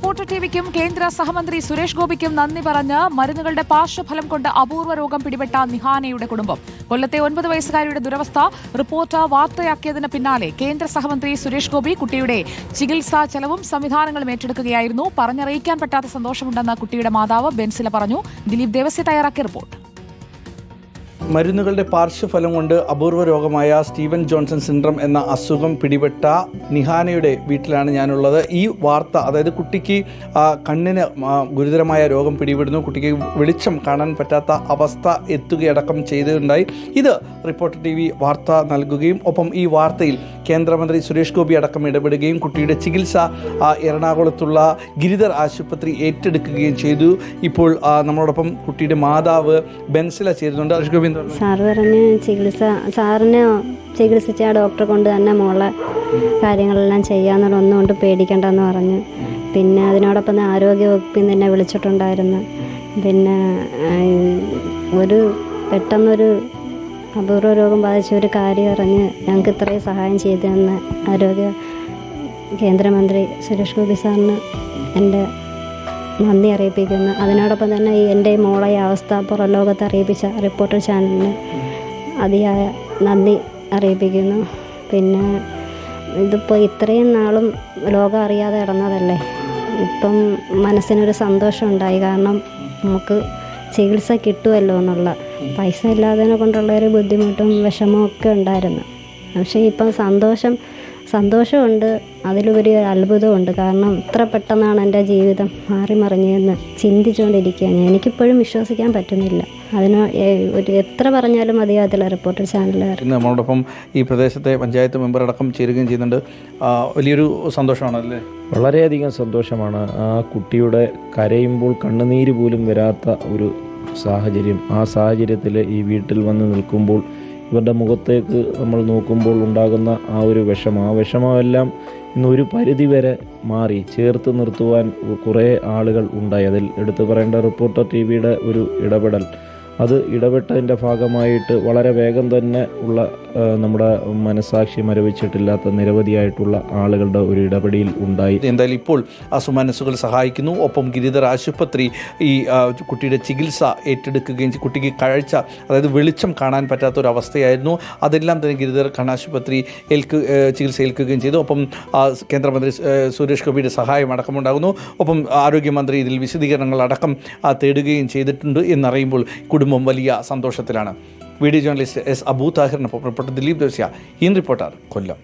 Reporter ടിവിക്കും കേന്ദ്ര സഹമന്ത്രി സുരേഷ് ഗോപിക്കും നന്ദി പറഞ്ഞ് മരുന്നുകളുടെ പാർശ്വഫലം കൊണ്ട് അപൂർവ രോഗം പിടിപെട്ട നിഹാനയുടെ കുടുംബം. കൊല്ലത്തെ 9 വയസ്സുകാരിയുടെ ദുരവസ്ഥ റിപ്പോർട്ടർ വാർത്തയാക്കിയതിന് പിന്നാലെ കേന്ദ്ര സഹമന്ത്രി സുരേഷ് ഗോപി കുട്ടിയുടെ ചികിത്സാ ചെലവും സംവിധാനങ്ങളും ഏറ്റെടുക്കുകയായിരുന്നു. പറഞ്ഞറിയിക്കാൻ പറ്റാത്ത സന്തോഷമുണ്ടെന്ന് കുട്ടിയുടെ മാതാവ് ബെൻസില പറഞ്ഞു. ദിലീപ് ദേവസ്യ തയ്യാറാക്കിയ റിപ്പോർട്ട്. മരുന്നുകളുടെ പാർശ്വഫലം കൊണ്ട് അപൂർവ രോഗമായ സ്റ്റീവൻ ജോൺസൺ സിൻഡ്രം എന്ന അസുഖം പിടിപെട്ട നിഹാനയുടെ വീട്ടിലാണ് ഞാനുള്ളത്. ഈ വാർത്ത, അതായത് കുട്ടിക്ക് കണ്ണിന് ഗുരുതരമായ രോഗം പിടിപെടുന്നു, കുട്ടിക്ക് വെളിച്ചം കാണാൻ പറ്റാത്ത അവസ്ഥ എത്തുകയടക്കം ചെയ്തിട്ടുണ്ടായി. ഇത് റിപ്പോർട്ടർ TV വാർത്ത നൽകുകയും ഒപ്പം ഈ വാർത്തയിൽ കേന്ദ്രമന്ത്രി സുരേഷ് ഗോപി അടക്കം ഇടപെടുകയും കുട്ടിയുടെ ചികിത്സ എറണാകുളത്തുള്ള ഗിരിധർ ആശുപത്രി ഏറ്റെടുക്കുകയും ചെയ്തു. ഇപ്പോൾ നമ്മളോടൊപ്പം കുട്ടിയുടെ മാതാവ് ബെൻസില ചേരുന്നുണ്ട്. സുരേഷ് ഗോപി സാറ് പറഞ്ഞ് സാറിനെ ചികിത്സിച്ച ആ ഡോക്ടറെ കൊണ്ട് തന്നെ മോളെ കാര്യങ്ങളെല്ലാം ചെയ്യാന്നുള്ള ഒന്നുകൊണ്ട് പേടിക്കണ്ടെന്ന് പറഞ്ഞു. പിന്നെ അതിനോടൊപ്പം ആരോഗ്യ വകുപ്പിൽ നിന്ന് തന്നെ വിളിച്ചിട്ടുണ്ടായിരുന്നു. പിന്നെ പെട്ടെന്നൊരു അപൂർവ രോഗം ബാധിച്ച ഒരു കാര്യം അറിഞ്ഞ് ഞങ്ങൾക്ക് ഇത്രയും സഹായം ചെയ്തെന്ന് ആരോഗ്യ കേന്ദ്രമന്ത്രി സുരേഷ് ഗോപി സാറിന് എൻ്റെ നന്ദി അറിയിപ്പിക്കുന്നു. അതിനോടൊപ്പം തന്നെ എൻ്റെ മോളെ അവസ്ഥ പുറം ലോകത്ത് അറിയിപ്പിച്ച റിപ്പോർട്ടർ ചാനലിന് അതിയായ നന്ദി അറിയിപ്പിക്കുന്നു. പിന്നെ ഇതിപ്പോൾ ഇത്രയും നാളും ലോകം അറിയാതെ കിടന്നതല്ലേ, ഇപ്പം മനസ്സിനൊരു സന്തോഷം ഉണ്ടായി. കാരണം നമുക്ക് ചികിത്സ കിട്ടുമല്ലോ എന്നുള്ള, പൈസ ഇല്ലാത്തതിനെ കൊണ്ടുള്ളൊരു ബുദ്ധിമുട്ടും വിഷമവും ഒക്കെ ഉണ്ടായിരുന്നു. പക്ഷേ ഇപ്പം സന്തോഷമുണ്ട്, അതിലുപരി ഒരു അത്ഭുതമുണ്ട്. കാരണം ഇത്ര പെട്ടെന്നാണ് എൻ്റെ ജീവിതം മാറിമറിഞ്ഞതെന്ന് ചിന്തിച്ചുകൊണ്ടിരിക്കുകയാണ്. എനിക്കിപ്പോഴും വിശ്വസിക്കാൻ പറ്റുന്നില്ല. എത്ര പറഞ്ഞാലും മതിയാകത്തില്ല റിപ്പോർട്ടർ ചാനലുകാർ. നമ്മളോടൊപ്പം ഈ പ്രദേശത്തെ പഞ്ചായത്ത് മെമ്പർ അടക്കം ചേരുകയും ചെയ്യുന്നുണ്ട്. വലിയൊരു സന്തോഷമാണല്ലേ? വളരെയധികം സന്തോഷമാണ്. ആ കുട്ടിയുടെ കരയുമ്പോൾ കണ്ണുനീര് പോലും വരാത്ത ഒരു സാഹചര്യം, ആ സാഹചര്യത്തിൽ ഈ വീട്ടിൽ വന്ന് നിൽക്കുമ്പോൾ ഇവരുടെ മുഖത്തേക്ക് നമ്മൾ നോക്കുമ്പോൾ ഉണ്ടാകുന്ന ആ ഒരു വിഷമമെല്ലാം ഇന്നൊരു പരിധിവരെ മാറി. ചേർത്ത് നിർത്തുവാൻ കുറേ ആളുകൾ ഉണ്ടായി. അതിൽ എടുത്തു പറയേണ്ട റിപ്പോർട്ടർ TVയുടെ ഒരു ഇടപെടൽ. അത് ഇടപെട്ടതിൻ്റെ ഭാഗമായിട്ട് വളരെ വേഗം തന്നെ ഉള്ള നമ്മുടെ മനസ്സാക്ഷി മരവിച്ചിട്ടില്ലാത്ത നിരവധിയായിട്ടുള്ള ആളുകളുടെ ഒരു ഇടപെടൽ ഉണ്ടായി. എന്തായാലും ഇപ്പോൾ സുമനസ്സുകൾ സഹായിക്കുന്നു. ഒപ്പം ഗിരിധർ ആശുപത്രി ഈ കുട്ടിയുടെ ചികിത്സ ഏറ്റെടുക്കുകയും കുട്ടിക്ക് കാഴ്ച, അതായത് വെളിച്ചം കാണാൻ പറ്റാത്തൊരവസ്ഥയായിരുന്നു. അതെല്ലാം തന്നെ ഗിരിധർ കണ്ണാശുപത്രി ചികിത്സ ഏൽക്കുകയും ചെയ്തു. ഒപ്പം കേന്ദ്രമന്ത്രി സുരേഷ് ഗോപിയുടെ സഹായം അടക്കമുണ്ടാകുന്നു. ഒപ്പം ആരോഗ്യമന്ത്രി ഇതിൽ വിശദീകരണങ്ങൾ അടക്കം തേടുകയും ചെയ്തിട്ടുണ്ട് എന്നറിയുമ്പോൾ കുടുംബം വലിയ സന്തോഷത്തിലാണ്. Video journalist S. അബൂ താഹിറിനൊപ്പം റിപ്പോർട്ടർ ദിലീപ് ദേവസ്യ, റിപ്പോർട്ടർ, കൊല്ലം.